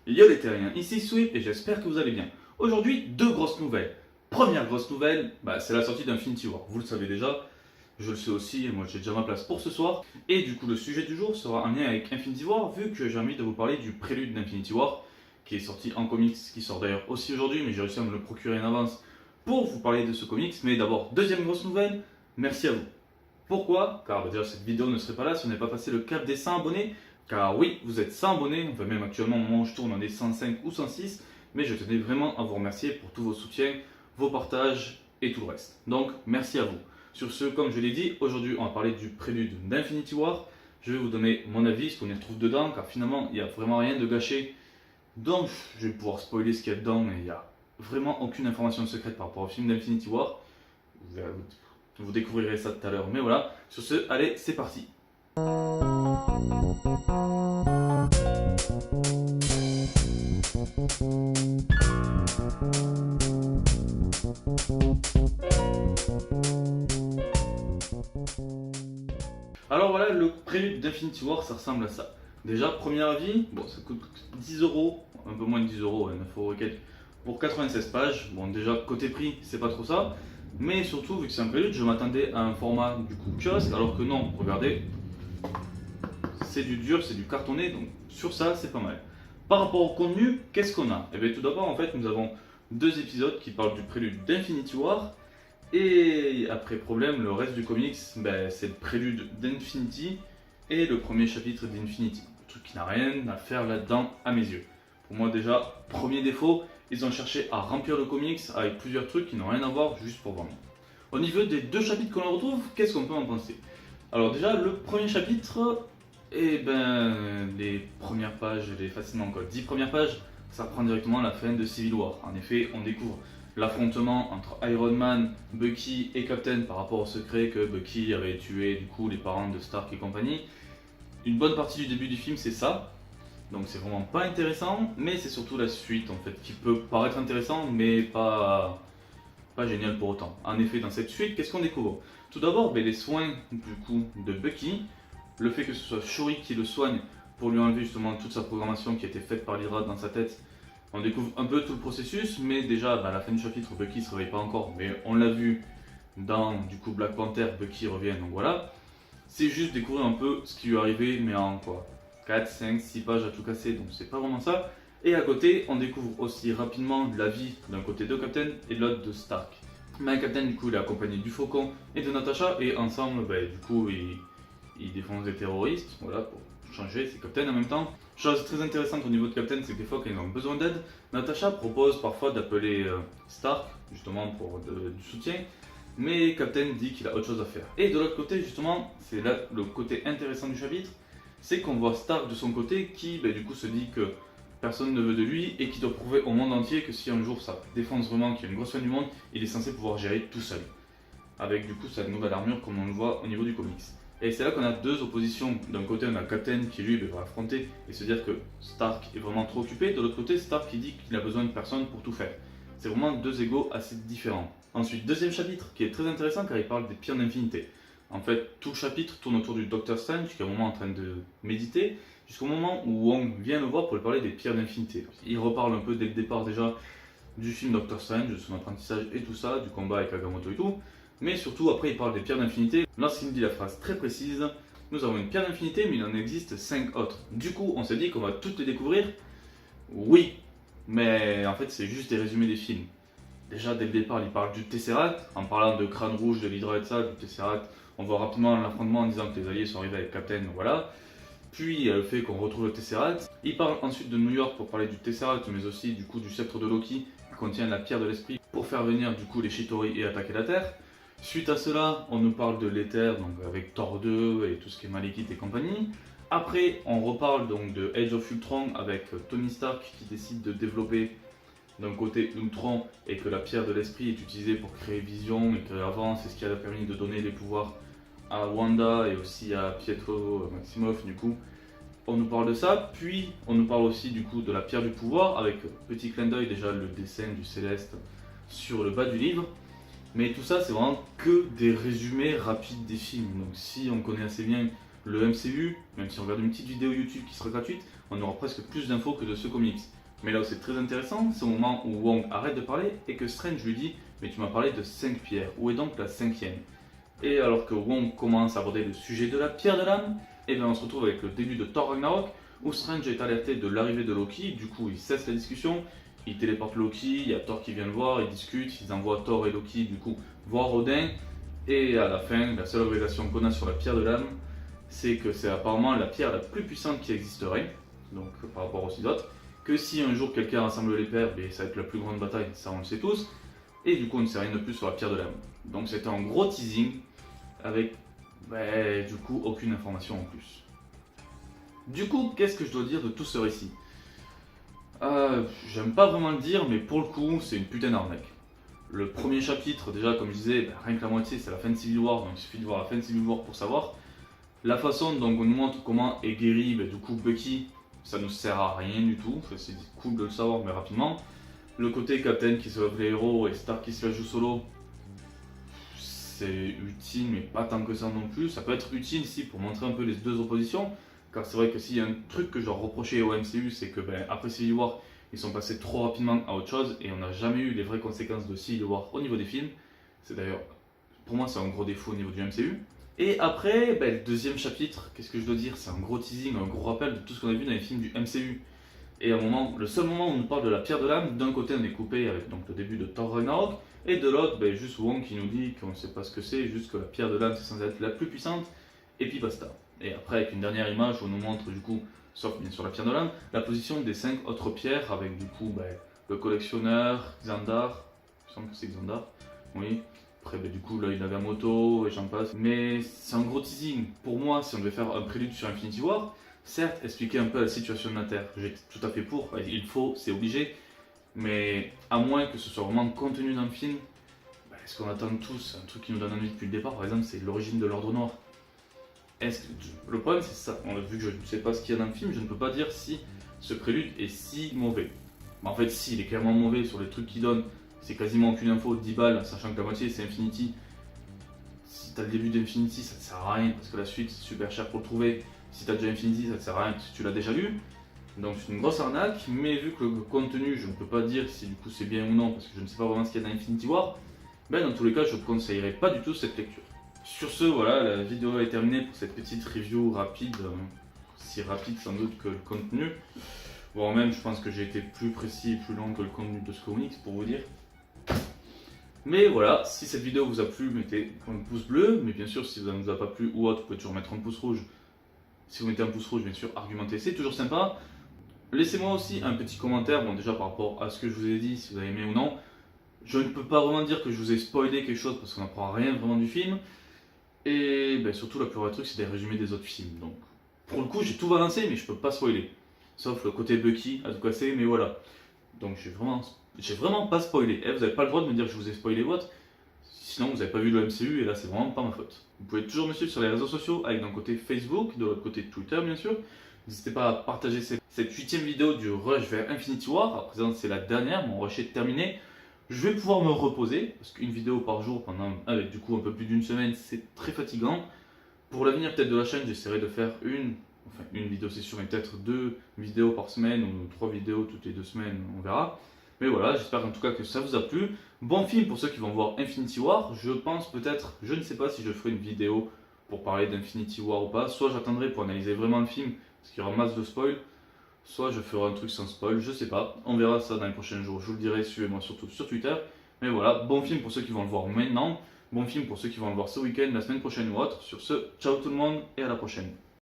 Yo les terriens, ici Sweep et j'espère que vous allez bien. Aujourd'hui, deux grosses nouvelles. Première grosse nouvelle, c'est la sortie d'Infinity War. Vous le savez déjà, je le sais aussi, et moi j'ai déjà ma place pour ce soir. Et du coup, le sujet du jour sera en lien avec Infinity War, vu que j'ai envie de vous parler du prélude d'Infinity War, qui est sorti en comics, qui sort d'ailleurs aussi aujourd'hui, mais j'ai réussi à me le procurer en avance pour vous parler de ce comics. Mais d'abord, deuxième grosse nouvelle, merci à vous. Pourquoi? Car déjà cette vidéo ne serait pas là si on n'avait pas passé le cap des 100 abonnés. Car oui, vous êtes 100 abonnés, enfin même actuellement au moment où je tourne on est 105 ou 106. Mais je tenais vraiment à vous remercier pour tous vos soutiens, vos partages et tout le reste. Donc merci à vous. Sur ce, comme je l'ai dit, aujourd'hui on va parler du prélude d'Infinity War. Je vais vous donner mon avis, ce qu'on y retrouve dedans, car finalement il n'y a vraiment rien de gâché. Donc je vais pouvoir spoiler ce qu'il y a dedans, mais il n'y a vraiment aucune information secrète par rapport au film d'Infinity War. Vous découvrirez ça tout à l'heure, mais voilà. Sur ce, allez, c'est parti. Alors voilà, le prélude d'Infinity War, ça ressemble à ça. Déjà, premier avis, bon, ça coûte 10 euros, un peu moins de 10 euros, 9 euros et quelques, pour 96 pages. Bon, déjà, côté prix, c'est pas trop ça. Mais surtout, vu que c'est un prélude, je m'attendais à un format du coup kiosque, alors que non, regardez, c'est du dur, c'est du cartonné, donc sur ça, c'est pas mal. Par rapport au contenu, qu'est-ce qu'on a? Eh bien, tout d'abord, en fait, nous avons deux épisodes qui parlent du prélude d'Infinity War. Et après problème, le reste du comics, c'est le prélude d'Infinity et le premier chapitre d'Infinity. Le truc qui n'a rien à faire là-dedans à mes yeux. Pour moi déjà, premier défaut, ils ont cherché à remplir le comics avec plusieurs trucs qui n'ont rien à voir juste pour vendre. Au niveau des deux chapitres qu'on retrouve, qu'est-ce qu'on peut en penser? Alors déjà, le premier chapitre, les premières pages, les facilement quoi, 10 premières pages, ça reprend directement à la fin de Civil War. En effet, on découvre l'affrontement entre Iron Man, Bucky et Captain par rapport au secret que Bucky avait tué du coup les parents de Stark et compagnie. Une bonne partie du début du film c'est ça, donc c'est vraiment pas intéressant, mais c'est surtout la suite en fait qui peut paraître intéressant mais pas génial pour autant. En effet, dans cette suite, qu'est-ce qu'on découvre? Tout d'abord, les soins du coup de Bucky, le fait que ce soit Shuri qui le soigne pour lui enlever justement toute sa programmation qui a été faite par l'Hydra dans sa tête. On découvre un peu tout le processus, mais déjà à la fin du chapitre, Bucky ne se réveille pas encore, mais on l'a vu dans du coup Black Panther, Bucky revient, donc voilà. C'est juste découvrir un peu ce qui lui est arrivé, mais en quoi 4, 5, 6 pages à tout casser, donc c'est pas vraiment ça. Et à côté, on découvre aussi rapidement la vie d'un côté de Captain et de l'autre de Stark. Mais Captain, du coup, il est accompagné du Faucon et de Natasha, et ensemble, du coup, ils défoncent des terroristes, voilà, pour changer, c'est Captain en même temps. Chose très intéressante au niveau de Captain, c'est que des fois, quand ils ont besoin d'aide, Natasha propose parfois d'appeler Stark, justement pour du soutien, mais Captain dit qu'il a autre chose à faire. Et de l'autre côté, justement, c'est là le côté intéressant du chapitre, c'est qu'on voit Stark de son côté qui, du coup, se dit que personne ne veut de lui et qui doit prouver au monde entier que si un jour ça défonce vraiment, qu'il y a une grosse fin du monde, il est censé pouvoir gérer tout seul. Avec du coup sa nouvelle armure comme on le voit au niveau du comics. Et c'est là qu'on a deux oppositions. D'un côté, on a Captain qui lui va affronter et se dire que Stark est vraiment trop occupé. De l'autre côté, Stark qui dit qu'il a besoin de personne pour tout faire. C'est vraiment deux égos assez différents. Ensuite, deuxième chapitre qui est très intéressant car il parle des pierres d'infinité. En fait, tout le chapitre tourne autour du Docteur Strange qui est au moment en train de méditer, jusqu'au moment où Wong vient le voir pour lui parler des pierres d'infinité. Il reparle un peu dès le départ déjà du film Doctor Strange, de son apprentissage et tout ça, du combat avec Agamotto et tout. Mais surtout, après, il parle des pierres d'infinité. Lorsqu'il dit la phrase très précise, nous avons une pierre d'infinité, mais il en existe 5 autres. Du coup, on s'est dit qu'on va toutes les découvrir. Oui, mais en fait, c'est juste des résumés des films. Déjà, dès le départ, il parle du Tesseract, en parlant de crâne rouge, de l'Hydra et de ça, du Tesseract. On voit rapidement l'affrontement en disant que les alliés sont arrivés avec Captain, voilà. Puis, il y a le fait qu'on retrouve le Tesseract. Il parle ensuite de New York pour parler du Tesseract, mais aussi du coup du sceptre de Loki, qui contient la pierre de l'esprit, pour faire venir du coup les Chitauri et attaquer la Terre. Suite à cela, on nous parle de l'Éther, donc avec Thor 2 et tout ce qui est Malekith et compagnie. Après, on reparle donc de Age of Ultron avec Tony Stark qui décide de développer d'un côté Ultron et que la pierre de l'esprit est utilisée pour créer Vision et qu'avant c'est ce qui a permis de donner les pouvoirs à Wanda et aussi à Pietro Maximoff du coup. On nous parle de ça, puis on nous parle aussi du coup de la pierre du pouvoir avec petit clin d'œil déjà le dessin du Céleste sur le bas du livre. Mais tout ça, c'est vraiment que des résumés rapides des films. Donc si on connaît assez bien le MCU, même si on regarde une petite vidéo YouTube qui sera gratuite, on aura presque plus d'infos que de ce comics. Mais là où c'est très intéressant, c'est au moment où Wong arrête de parler et que Strange lui dit « Mais tu m'as parlé de 5 pierres, où est donc la 5e » Et alors que Wong commence à aborder le sujet de la pierre de l'âme, et bien on se retrouve avec le début de Thor Ragnarok, où Strange est alerté de l'arrivée de Loki, du coup il cesse la discussion, il téléporte Loki, il y a Thor qui vient le voir, ils discutent, ils envoient Thor et Loki du coup voir Odin, et à la fin, la seule révélation qu'on a sur la pierre de l'âme, c'est que c'est apparemment la pierre la plus puissante qui existerait, donc par rapport aux 6 autres, que si un jour quelqu'un rassemble les paires, ben, ça va être la plus grande bataille, ça on le sait tous, et du coup on ne sait rien de plus sur la pierre de l'âme. Donc c'était un gros teasing, avec du coup aucune information en plus. Du coup, qu'est-ce que je dois dire de tout ce récit? J'aime pas vraiment le dire, mais pour le coup, c'est une putain d'arnaque. Le premier chapitre, déjà, comme je disais, rien que la moitié, c'est la fin de Civil War, donc il suffit de voir la fin de Civil War pour savoir. La façon dont on nous montre comment est guéri, du coup, Bucky, ça nous sert à rien du tout, c'est cool de le savoir, mais rapidement. Le côté Captain qui sauve les héros et Stark qui se la joue solo, c'est utile, mais pas tant que ça non plus. Ça peut être utile ici pour montrer un peu les deux oppositions, car c'est vrai que s'il y a un truc que je dois reprocher au MCU, c'est que après Civil War, ils sont passés trop rapidement à autre chose et on n'a jamais eu les vraies conséquences de Civil War au niveau des films. C'est d'ailleurs, pour moi, c'est un gros défaut au niveau du MCU. Et après, le deuxième chapitre, qu'est-ce que je dois dire? C'est un gros teasing, un gros rappel de tout ce qu'on a vu dans les films du MCU. Et à un moment, le seul moment où on nous parle de la pierre de l'âme, d'un côté on est coupé avec donc, le début de Thor Ragnarok, et de l'autre, juste Wong qui nous dit qu'on ne sait pas ce que c'est, juste que la pierre de l'âme c'est censé être la plus puissante, et puis basta. Et après, avec une dernière image où on nous montre du coup, sauf bien sûr la pierre de l'âme, la position des 5 autres pierres, avec du coup le collectionneur, Xandar, il me semble que c'est Xandar, oui. Après, du coup, l'œil Nagamoto et j'en passe. Mais c'est un gros teasing. Pour moi, si on devait faire un prélude sur Infinity War, certes, expliquer un peu la situation de la Terre, j'étais tout à fait pour, il faut, c'est obligé, mais à moins que ce soit vraiment contenu dans le film, ce qu'on attend tous, un truc qui nous donne envie depuis le départ, par exemple, c'est l'origine de l'Ordre Noir. Le problème, c'est ça, vu que je ne sais pas ce qu'il y a dans le film, je ne peux pas dire si ce prélude est si mauvais. En fait, si, il est clairement mauvais sur les trucs qu'il donne, c'est quasiment aucune info, 10 balles, sachant que la moitié c'est Infinity. Si t'as le début d'Infinity, ça te sert à rien, parce que la suite c'est super cher pour le trouver. Si t'as déjà Infinity, ça te sert à rien, parce que tu l'as déjà lu. Donc c'est une grosse arnaque, mais vu que le contenu, je ne peux pas dire si du coup c'est bien ou non, parce que je ne sais pas vraiment ce qu'il y a dans Infinity War, dans tous les cas, je ne conseillerais pas du tout cette lecture. Sur ce, voilà, la vidéo est terminée pour cette petite review rapide, si rapide sans doute que le contenu. Voire même, je pense que j'ai été plus précis et plus long que le contenu de ce comics, pour vous dire. Mais voilà, si cette vidéo vous a plu, mettez un pouce bleu, mais bien sûr, si ça ne vous a pas plu ou autre, vous pouvez toujours mettre un pouce rouge. Si vous mettez un pouce rouge, bien sûr, argumentez, c'est toujours sympa. Laissez-moi aussi un petit commentaire, bon déjà par rapport à ce que je vous ai dit, si vous avez aimé ou non. Je ne peux pas vraiment dire que je vous ai spoilé quelque chose parce qu'on n'apprend rien vraiment du film. Et surtout, la plupart des trucs, c'est des résumés des autres films. Donc, pour le coup, j'ai tout balancé, mais je peux pas spoiler. Sauf le côté Bucky à tout casser, mais voilà. Donc, j'ai vraiment pas spoilé. Vous n'avez pas le droit de me dire que je vous ai spoilé votre. Sinon, vous n'avez pas vu le MCU et là, c'est vraiment pas ma faute. Vous pouvez toujours me suivre sur les réseaux sociaux avec d'un côté Facebook, de l'autre côté Twitter, bien sûr. N'hésitez pas à partager cette 8ème vidéo du rush vers Infinity War. À présent, c'est la dernière, mon rush est terminé. Je vais pouvoir me reposer, parce qu'une vidéo par jour pendant du coup un peu plus d'une semaine, c'est très fatigant. Pour l'avenir peut-être de la chaîne, j'essaierai de faire une vidéo c'est sûr, mais peut-être 2 vidéos par semaine, ou 3 vidéos toutes les 2 semaines, on verra. Mais voilà, j'espère en tout cas que ça vous a plu. Bon film pour ceux qui vont voir Infinity War. Je pense peut-être, je ne sais pas si je ferai une vidéo pour parler d'Infinity War ou pas. Soit j'attendrai pour analyser vraiment le film, parce qu'il y aura masse de spoil. Soit je ferai un truc sans spoil, je sais pas. On verra ça dans les prochains jours, je vous le dirai, suivez-moi surtout sur Twitter. Mais voilà, bon film pour ceux qui vont le voir maintenant. Bon film pour ceux qui vont le voir ce week-end, la semaine prochaine ou autre. Sur ce, ciao tout le monde et à la prochaine.